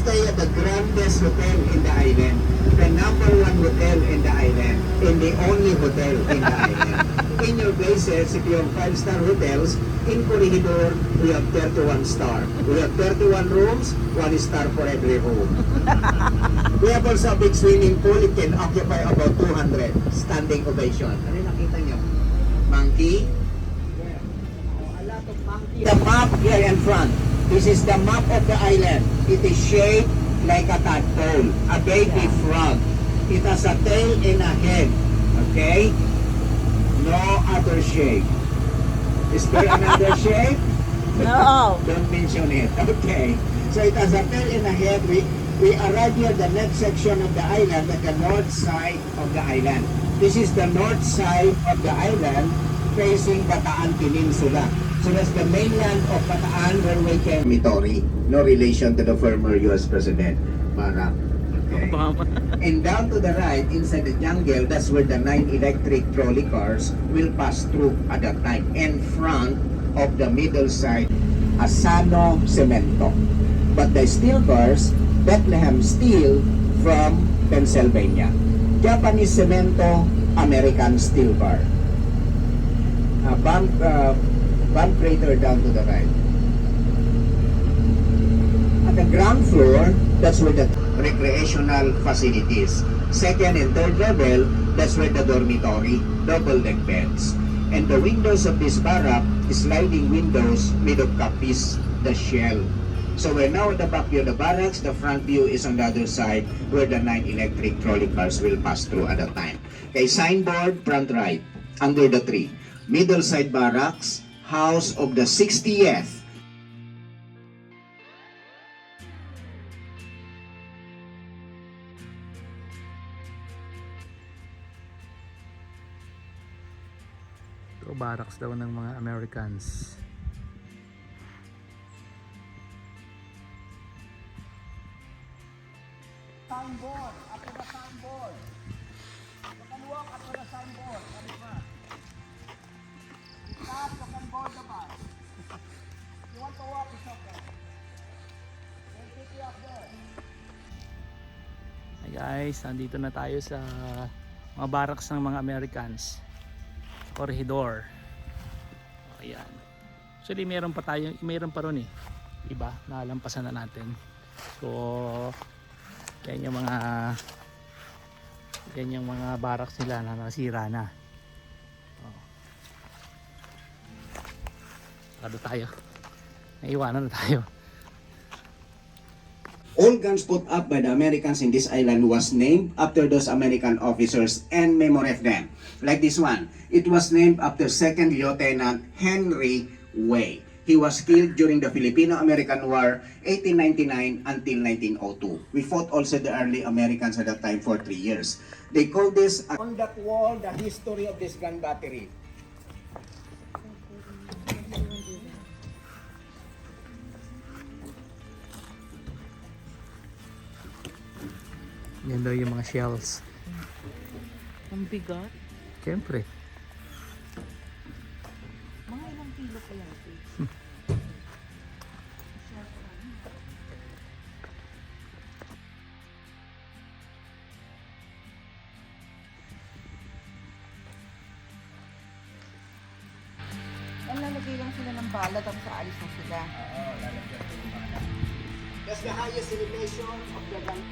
stay at the grandest hotel in the island, the #1 hotel in the island, and the only hotel in the island. In your places, if you have 5-star hotels, in Corregidor, we have 31 star. We have 31 rooms, 1 star for every room. We have also a big swimming pool. It can occupy about 200. Standing ovation. Ano yung nakita nyo? Monkey? A lot of monkey. The map here in front. This is the map of the island. It is shaped like a tadpole, a baby frog. It has a tail and a head. Okay? No other shape. Is there another shape? No. Don't mention it. Okay. So it has a tail and a head. We arrive here the next section of the island at the north side of the island. This is the north side of the island facing Bataan Peninsula. So that's the mainland of Bataan where we can... Mitori, no relation to the former US President, Barack. Okay. And down to the right, inside the jungle, that's where the 9 electric trolley cars will pass through at that time. In front of the middle side, Asano Cemento. But the steel cars, Bethlehem Steel from Pennsylvania. Japanese Cemento, American Steel Car. Bomb crater down to the right. At the ground floor, that's where the recreational facilities. Second and third level, that's where the dormitory, double-deck beds. And the windows of this barrack, sliding windows made of capis, the shell. So we're now at the back view of the barracks. The front view is on the other side where the 9 electric trolley cars will pass through at that time. Okay, signboard, front right, under the tree. Middle side barracks, house of the 60th. Ito, barracks daw ng mga Americans. Signboard, after the signboard. You can walk after the signboard. Stop, you can board the bus. You want to walk, it's okay. We'll pick you up there. Hi guys, nandito na tayo sa mga barracks ng mga Americans. Corregidor. Ayan. Actually, mayroon pa ron eh. Diba? Nalampasan na natin. So, yan yung mga barracks nila na nasira na. Ano tayo? Naiwanan na tayo. All guns put up by the Americans in this island was named after those American officers and memory of them. Like this one, it was named after 2nd Lieutenant Henry Way. He was killed during the Filipino-American War, 1899 until 1902. We fought also the early Americans at that time for 3 years. They called this, on that wall, the history of this gun battery. Yan daw yung mga shells. Ang bigat. Siyempre. Mga ilang kilo kaya ito? Lalagay lang sila ng bala tapos aalis na sila. Oo, lalagyan ko yung bala. That's the highest elevation of the gun.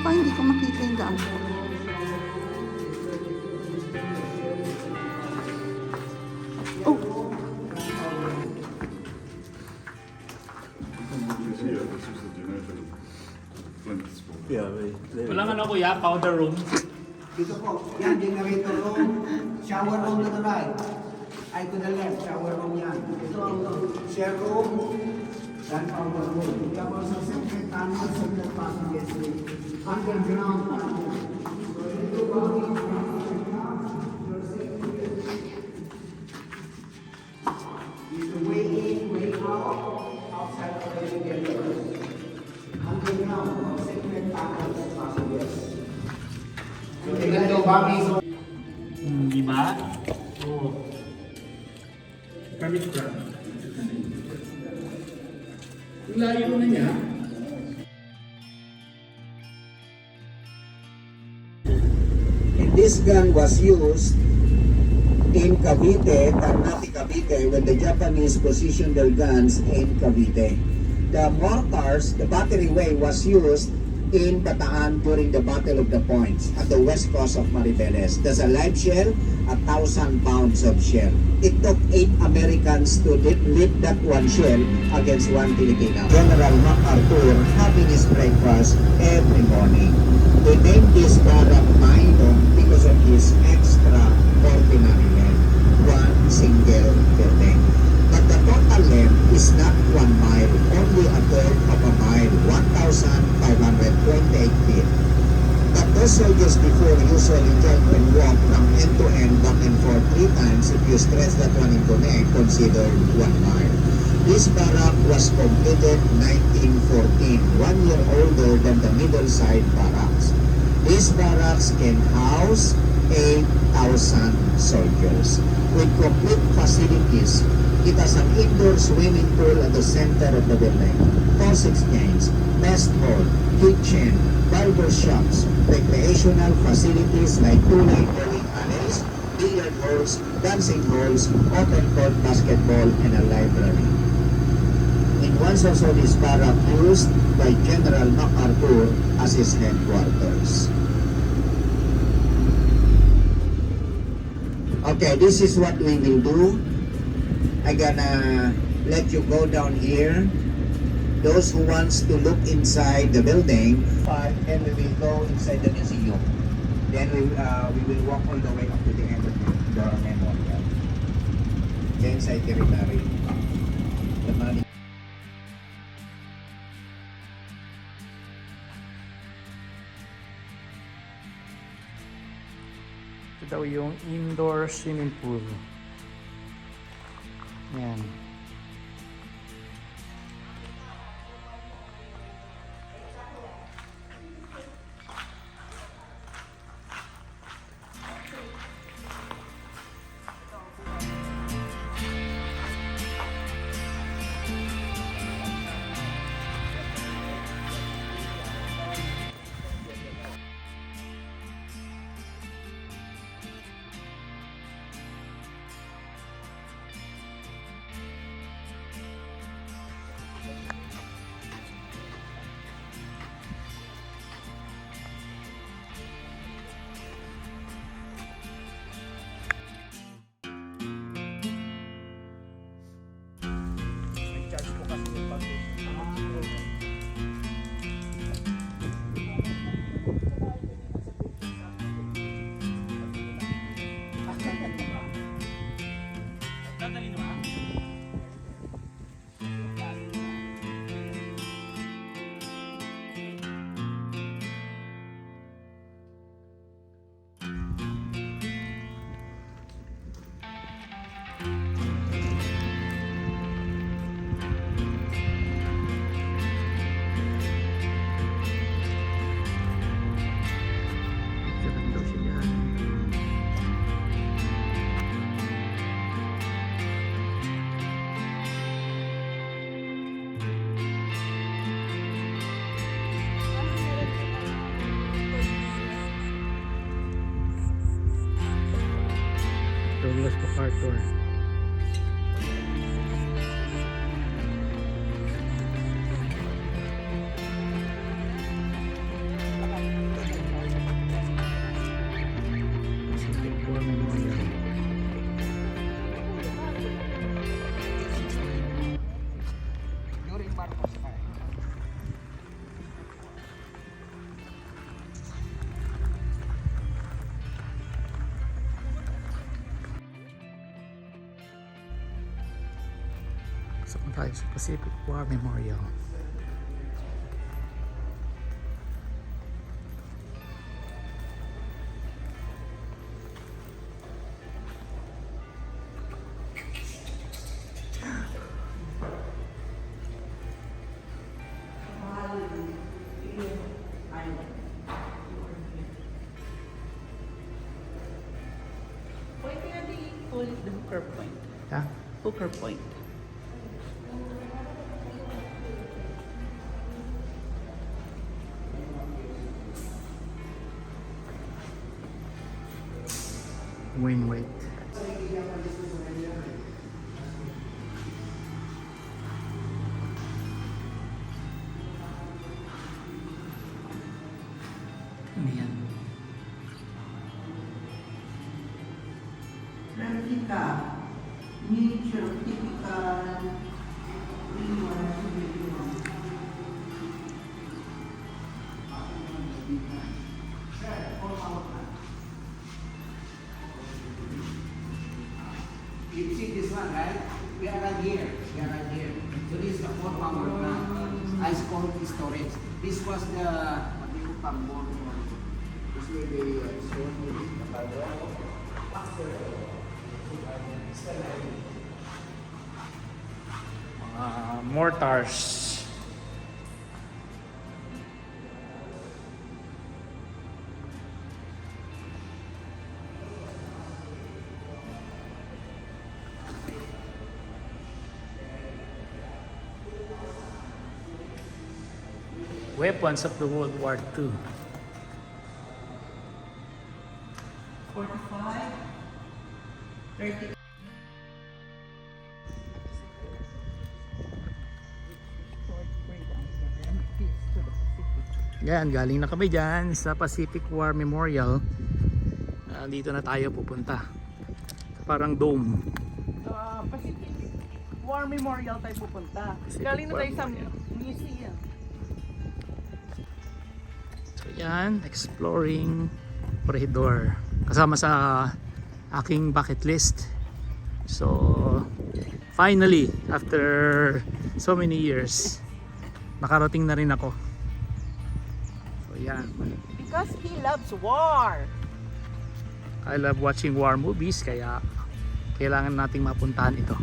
pa, hindi ko makita yung daan. Oh, Walang ano kuya, powder room. Dito po, yan, generator room, shower room to the right. Ay, to the left, shower room yan. Ito ang share room, then powder room. We have also separate tunnels, separate passages, underground tunnels. So, ito po, is the way in, way out, outside of the elevator. Underground, separate tunnels, passages. Tingnan nyo, Bobby. Di ba? Oo. Kamit ka. Layo na niya. And this gun was used in Cavite, Ternate, Cavite, when the Japanese positioned their guns in Cavite. The mortars, the battery way was used in Bataan during the Battle of the Points at the west coast of Maribeles. There's a live shell, 1,000 pounds of shell. It took 8 Americans to lift that one shell against one Filipino. General MacArthur having his breakfast every morning. They named this barrack Maino because of his extraordinary length, one single building. But the total length is not 1 mile, only a third of a mile, 1,528 feet. But those soldiers before usually jog and walk from end to end, back and forth 3 times. If you stretch that one into length, considered 1 mile. This barrack was completed 1914, 1 year older than the middle side barracks. These barracks can house 8,000 soldiers with complete facilities. It has an indoor swimming pool at the center of the building, force exchange, mess hall, kitchen, barber shops, recreational facilities like 2-lane bowling alleys, billiard halls, dancing halls, open court basketball, and a library. It was also this barrack used by General MacArthur as his headquarters. Okay, this is what we will do. I'm gonna let you go down here. Those who wants to look inside the building, and we will go inside the museum. Then we will walk all the way up to the end of the memorial. The inside territory. The money. Ito daw yung indoor swimming pool. Yan. Douglas MacArthur. Pasok na tayo sa Pacific War Memorial. Pwede natin i-call the hooker point. Ha? Hooker point. Wait. Ano yan? Replica. Miniature, typical. You see this one, right? We are right here. So this is the 4 power plant. Ice cold storage. This was the what do you call this will be shown with the power. Mortars. Weapons of the World War II. 45. 30. Yan, galing na kami dyan sa Pacific War Memorial. Dito na tayo pupunta. Parang dome. Pacific War Memorial tayo pupunta. Pacific Galing na War tayo sa Memorial. museum. So yan, exploring Corregidor. Kasama sa aking bucket list. So finally, after so many years, nakarating na rin ako. So yan. Because he loves war. I love watching war movies, kaya kailangan nating mapuntahan ito.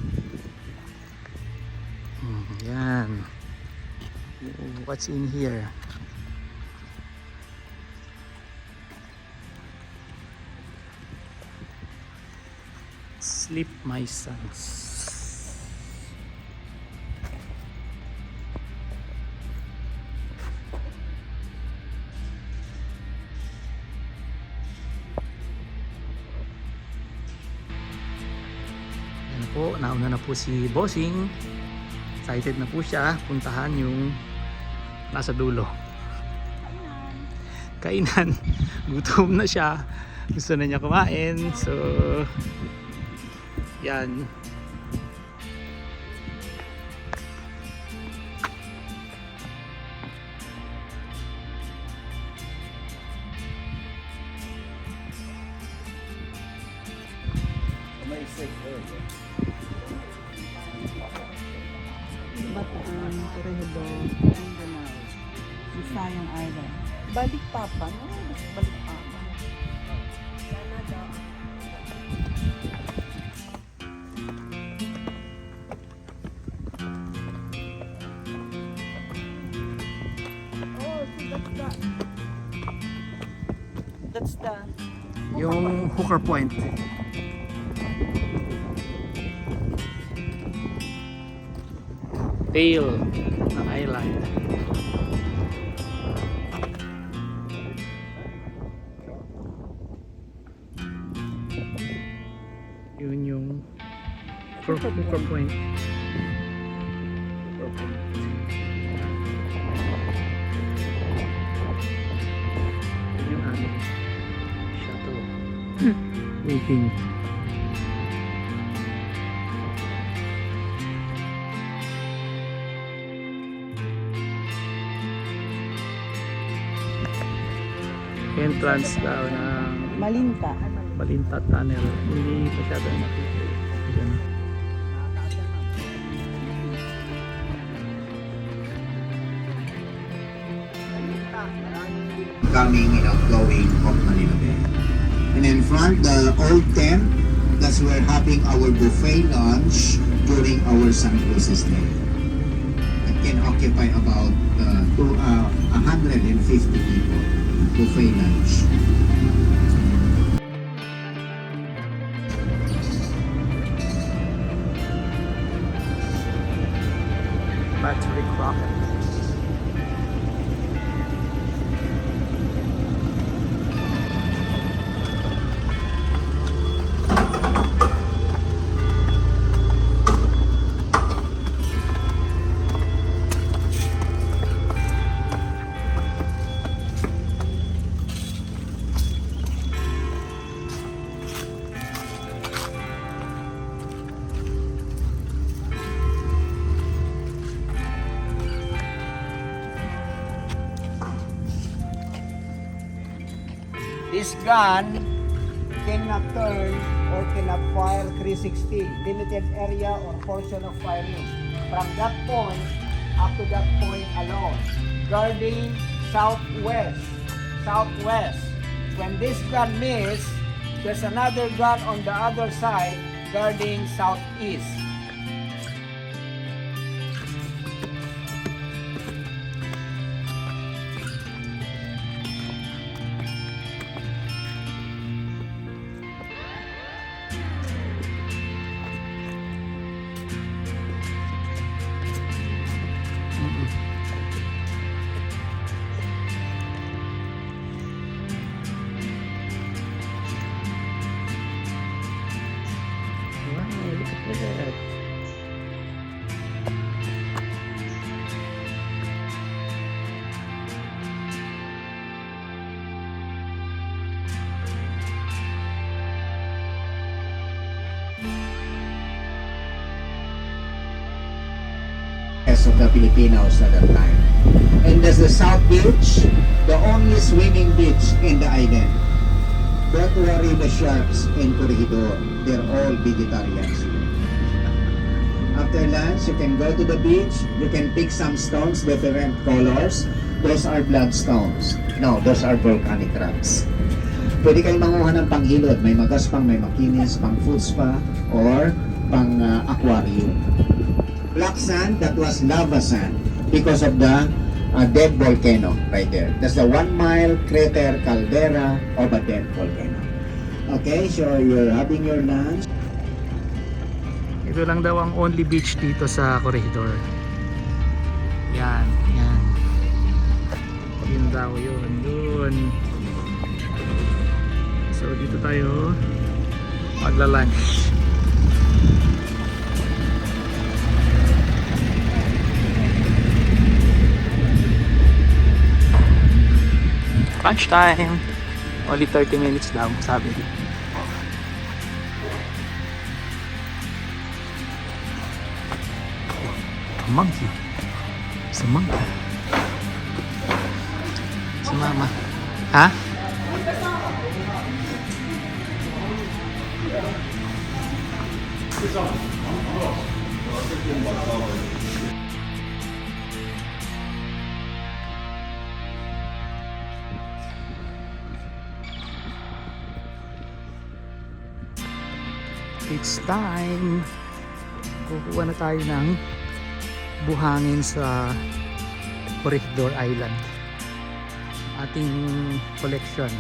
Yan. What's in here? Sleep, my sons. Yan po, nauna na po si Bossing. Excited na po siya puntahan yung nasa dulo. Kainan. Gutom na siya. Gusto na niya kumain. So yan. Bataan, Corregidor, Mindanao, Visayas Island. Balikpapan, no? Balikpapan. Oh, so that's the Yung hooker point. Tail ng island. Yun yung hooker point. Hooker point. Yun yung aming shuttle. Waiting. Entrance daw ng Malinta. Malinta Tunnel. Hindi masyadong makikita. Ayan. coming and outgoing of Manila Bay. And in front, the old tent, that's where having our buffet lunch during our San Cruz stay. It can occupy about 150 people, buffet lunch. Battery Crockett. This gun cannot turn or cannot fire 360, limited area or portion of firing. From that point up to that point alone, guarding southwest. When this gun miss, there's another gun on the other side guarding southeast. Of the Filipinos at that time. And there's the South Beach, the only swimming beach in the island. Don't worry the sharks in Corregidor, they're all vegetarians. After lunch, you can go to the beach, you can pick some stones, different colors. Those are bloodstones. No, those are volcanic rocks. Pwede kayong manguha ng panghilod, may magaspang, may makinis, pang food spa, or pang aquarium. Black sand, that was lava sand because of the dead volcano right there. That's the 1 mile crater caldera of a dead volcano. Okay, so you're having your lunch. Ito lang daw ang only beach dito sa Corregidor. Yan. Yun daw yun. So dito tayo magla-lunch. Lunch time. Only 30 minutes daw, sabi niya. A monkey. It's a monkey. Si mama. Ha? It's time. Kukuha na tayo ng buhangin sa Corregidor Island. Ating collection.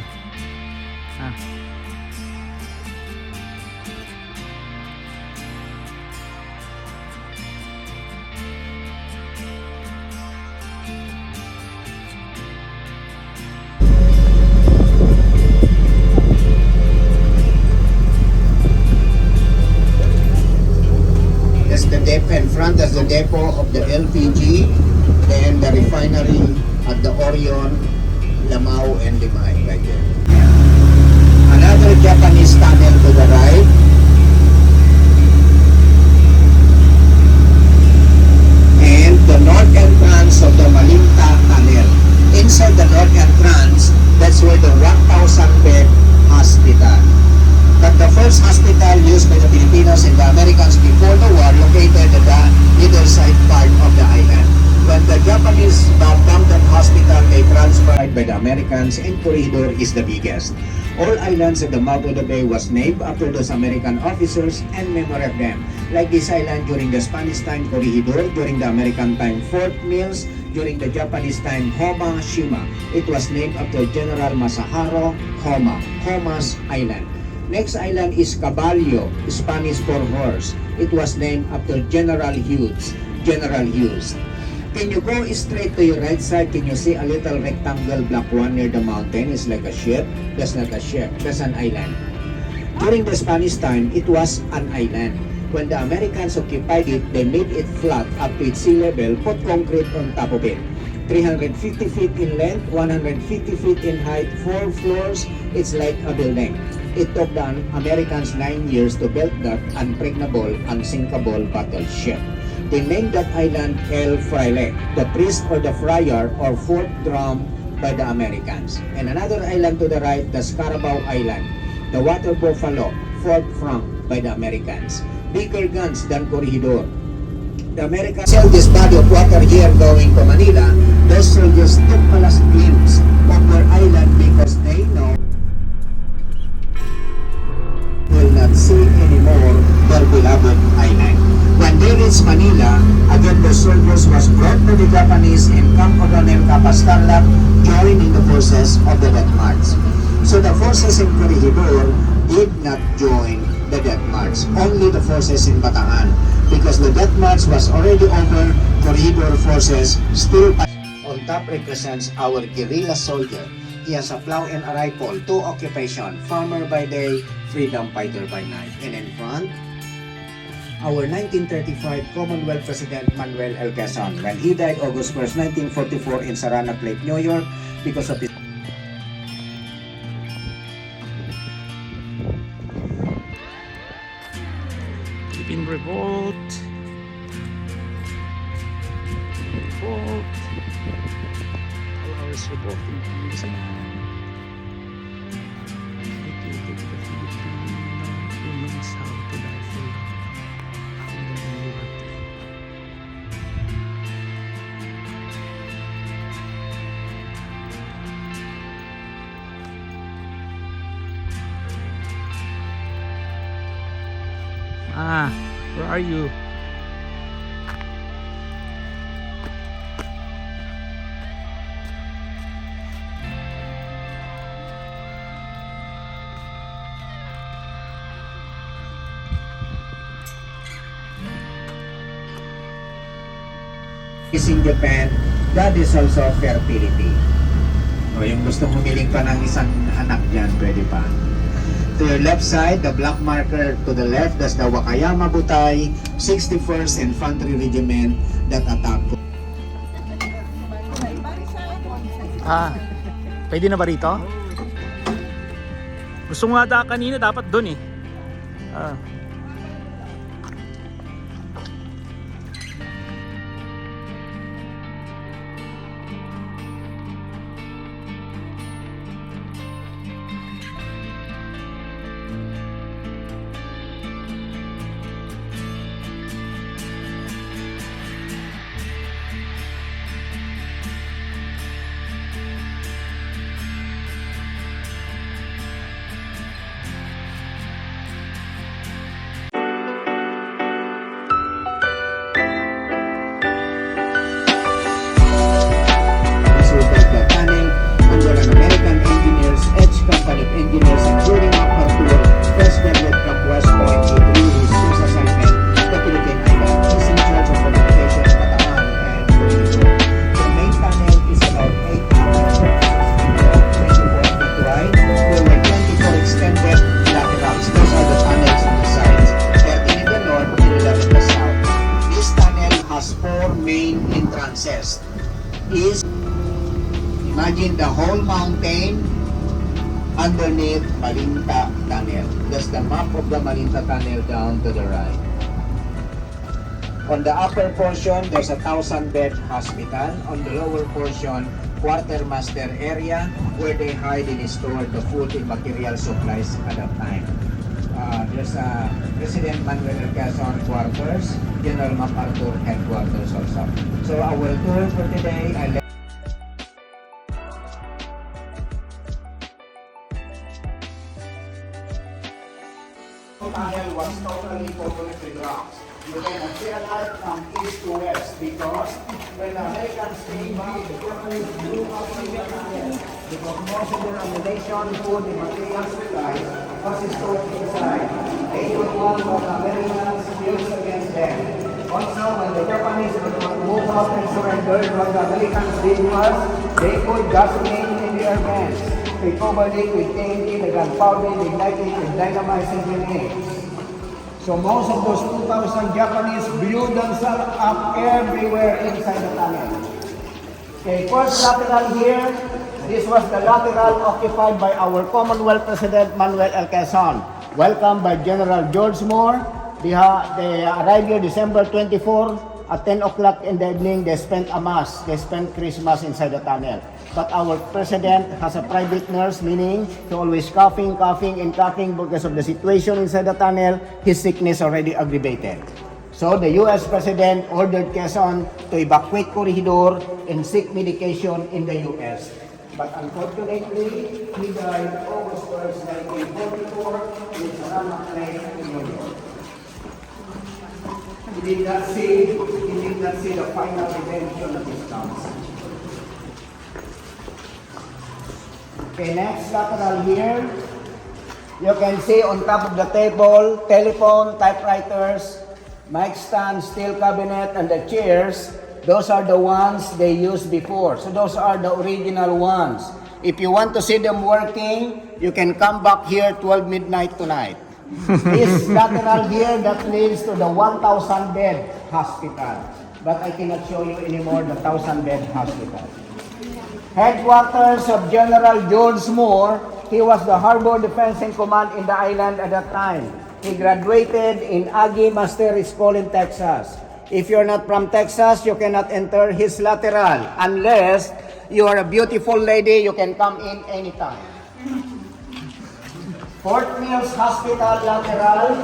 In front is the depot of the LPG and the refinery at the Orion, Lamao, and Limay right there. Another Japanese tunnel to the right. And the north entrance of the Malinta Tunnel. Inside the north entrance, that's where the 1,000-bed hospital. But the first hospital used by the Filipinos and the Americans before the war located at the middle side part of the island. When the Japanese bombed that hospital, they transferred by the Americans, and Corregidor is the biggest. All islands at the mouth of the bay was named after those American officers and memory of them. Like this island during the Spanish time, Corregidor; during the American time, Fort Mills; during the Japanese time, Homa Shima. It was named after General Masahiro Homa, Homa's Island. Next island is Caballo, Spanish for horse. It was named after General Hughes. General Hughes. Can you go straight to your right side? Can you see a little rectangle black one near the mountain? It's like a ship. That's not a ship. That's an island. During the Spanish time, it was an island. When the Americans occupied it, they made it flat up to its sea level, put concrete on top of it. 350 feet in length, 150 feet in height, 4 floors. It's like a building. It took the Americans 9 years to build that unpregnable, unsinkable battleship. They named that island El Fraile, the priest or the friar or fourth drum by the Americans. And another island to the right, the Scarabao Island, the water buffalo, Fort Frank by the Americans. Bigger guns than Corregidor. The Americans sailed this body of water here going to Manila. Those soldiers took a last glimpse of their island because they know will not see anymore their beloved island. When they reached Manila, again the soldiers was brought to the Japanese in Camp Coronel Capastarlac, joining the forces of the Death March. So the forces in Corregidor did not join the Death March, only the forces in Bataan, because the Death March was already over. Corregidor forces still on top represents our guerrilla soldier. He has a plow and a rifle, 2 occupation, farmer by day, freedom fighter by night. And in front, our 1935 Commonwealth President Manuel L. Quezon, when he died August 1st, 1944 in Saranac Lake, New York, because of his Philippine Revolt. Revolt. All ours revolting. Dedicated to the Philippine who knows how to die for freedom and liberty. Where are you? in Japan, that is also fertility. O yung gusto humiling pa ng isang anak dyan, pwede pa. To your left side, the black marker to the left, that's the Wakayama Butay, 61st Infantry Regiment that attacked. Pwede na ba rito? Gusto nga kanina, dapat dun eh. Engineers, including Arthur, first graduate from West Point, to do his first assignment, the Philippine Island. He's in charge of communication, Bataan, and Corregidor. The main tunnel is about 8 meters, 24 feet wide. There were 24 extended laterals. Those are the tunnels on the sides. 13 in the north and 11 in the south. This tunnel has 4 main entrances. Imagine the whole mountain underneath Malinta Tunnel. That's the map of the Malinta Tunnel down to the right. On the upper portion, there's a 1,000-bed hospital. On the lower portion, quartermaster area where they hide and store the food and material supplies at that time. There's President Manuel Quezon quarters, General MacArthur headquarters also. So our tour for today, tunnel was totally covered with rocks. You can see a light from east to west because when the Americans came back, the Japanese blew up the tunnel because most of their ammunition, food, and material supplies was stored inside. They don't want what the Americans used against them. Also, when the Japanese moved out and surrendered, what the Americans did was they put gasoline in their guns. They covered it with TNT, the gunpowder, they ignited it with dynamite and grenades. So most of those 2,000 Japanese blew themselves up everywhere inside the tunnel. Okay, first lateral here, this was the lateral occupied by our Commonwealth President Manuel L. Quezon. Welcomed by General George Moore. They arrived here December 24 at 10 o'clock in the evening. They spent a mass. They spent Christmas inside the tunnel. But our president has a private nurse, meaning he always coughing because of the situation inside the tunnel. His sickness already aggravated. So the U.S. president ordered Quezon to evacuate Corregidor and seek medication in the U.S. But unfortunately, he died August 1st, 1944 in Saranac Lake, New York. He did not see the final redemption of his sons. Okay, next lateral here. You can see on top of the table, telephone, typewriters, mic stand, steel cabinet, and the chairs. Those are the ones they used before. So those are the original ones. If you want to see them working, you can come back here 12 midnight tonight. This lateral here, that leads to the 1,000-bed hospital. But I cannot show you anymore the 1,000-bed hospital. Headquarters of General George Moore. He was the Harbor Defense in Command in the island at that time. He graduated in Aggie Master School in Texas. If you're not from Texas, you cannot enter his lateral. Unless you are a beautiful lady, you can come in anytime. Fort Mills Hospital lateral.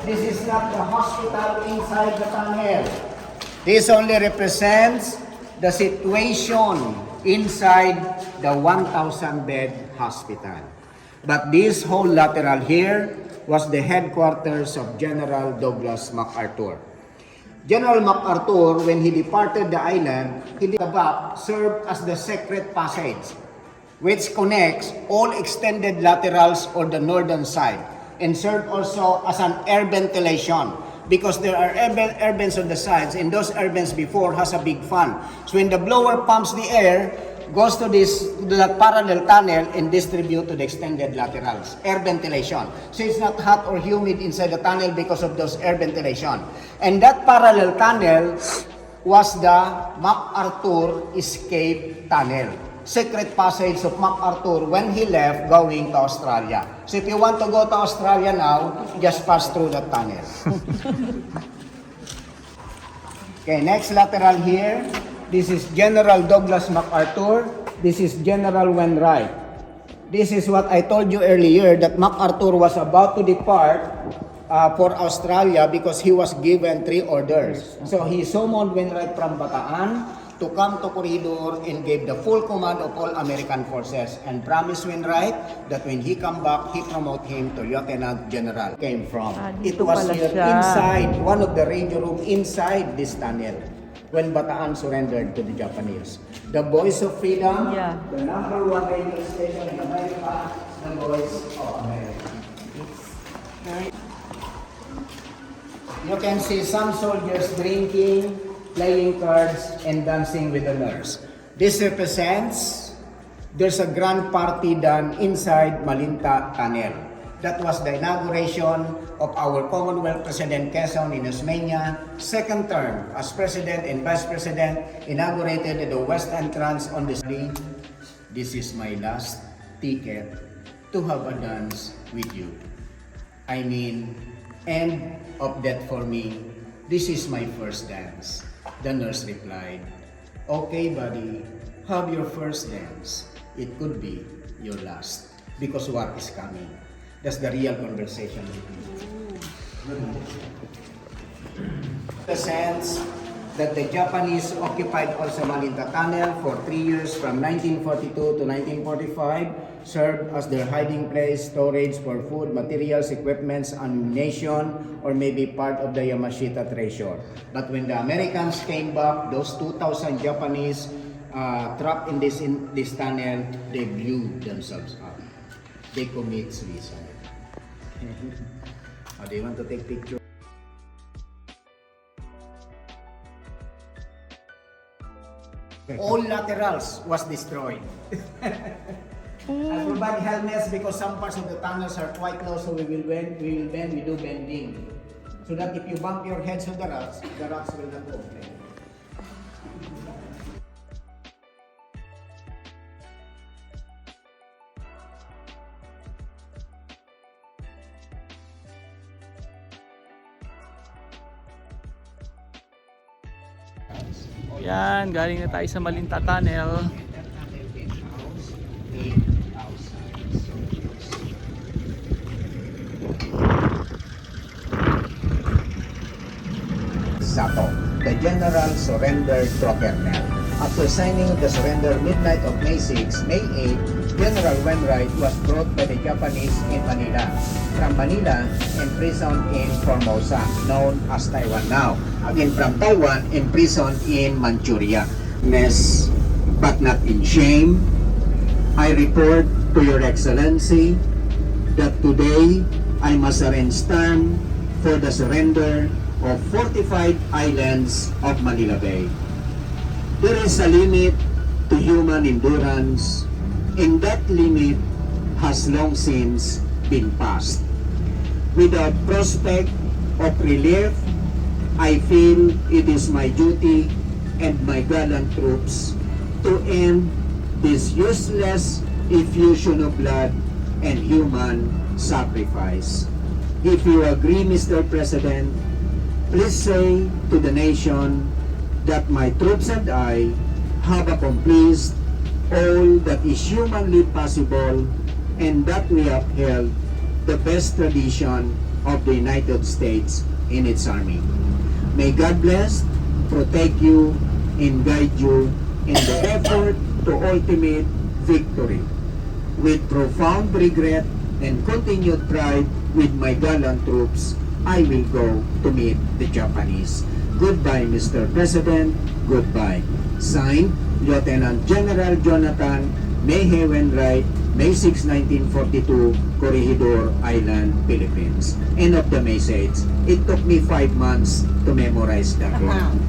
This is not the hospital inside the tunnel. This only represents the situation inside the 1,000-bed hospital. But this whole lateral here was the headquarters of General Douglas MacArthur. General MacArthur, when he departed the island, the back served as the secret passage, which connects all extended laterals or the northern side, and served also as an air ventilation, because there are air vents on the sides, and those air vents before has a big fan. So when the blower pumps the air, goes to that parallel tunnel and distribute to the extended laterals. Air ventilation. So it's not hot or humid inside the tunnel because of those air ventilation. And that parallel tunnel was the MacArthur Escape Tunnel. Secret passage of MacArthur when he left going to Australia. So if you want to go to Australia now, just pass through that tunnel. Okay, next lateral here. This is General Douglas MacArthur. This is General Wainwright. This is what I told you earlier, that MacArthur was about to depart for Australia because he was given 3 orders. So he summoned Wainwright from Bataan to come to Corregidor and gave the full command of all American forces and promised Wainwright that when he come back, he promote him to Lieutenant General. Came from. It was here inside, one of the radio room inside this tunnel when Bataan surrendered to the Japanese. The Voice of Freedom, the #1 radio station in America, the Voice of America. You can see some soldiers drinking, playing cards, and dancing with the nurse. This represents there's a grand party done inside Malinta Tunnel. That was the inauguration of our Commonwealth President Quezon in Osmeña, second term as President and Vice President, inaugurated the West Entrance on this day. This is my last ticket to have a dance with you. I mean, end of that for me. This is my first dance. The nurse replied, "Okay, buddy, have your first dance. It could be your last, because what is coming?" That's the real conversation with me. The sense that the Japanese occupied also Malinta Tunnel for 3 years from 1942 to 1945, served as their hiding place, storage for food, materials, equipments, ammunition, or maybe part of the Yamashita treasure. But when the Americans came back, those 2,000 Japanese trapped in this tunnel, they blew themselves up. They commit suicide. Do you want to take picture? All laterals was destroyed. I provide helmets because some parts of the tunnels are quite low, so we do bending. So that if you bump your heads on the rocks will not go. Yan, galing na tayo sa Malinta Tunnel. Sato, the general surrendered to a colonel. After signing the surrender midnight of May 6, May 8, General Wainwright was brought by the Japanese in Manila. From Manila, imprisoned in Formosa, known as Taiwan now. Again, from Taiwan, imprisoned in Manchuria. But not in shame, I report to Your Excellency that today I must arrange stand for the surrender of fortified islands of Manila Bay. There is a limit to human endurance, and that limit has long since been passed. Without prospect of relief, I feel it is my duty and my gallant troops to end this useless effusion of blood and human sacrifice. If you agree, Mr. President, please say to the nation that my troops and I have accomplished all that is humanly possible and that we upheld the best tradition of the United States in its army. May God bless, protect you, and guide you in the effort to ultimate victory. With profound regret and continued pride with my gallant troops, I will go to meet the Japanese. Goodbye, Mr. President. Goodbye. Signed, Lieutenant General Jonathan Mayhe Wainwright, May 6, 1942, Corregidor Island, Philippines. End of the message. It took me 5 months to memorize that one.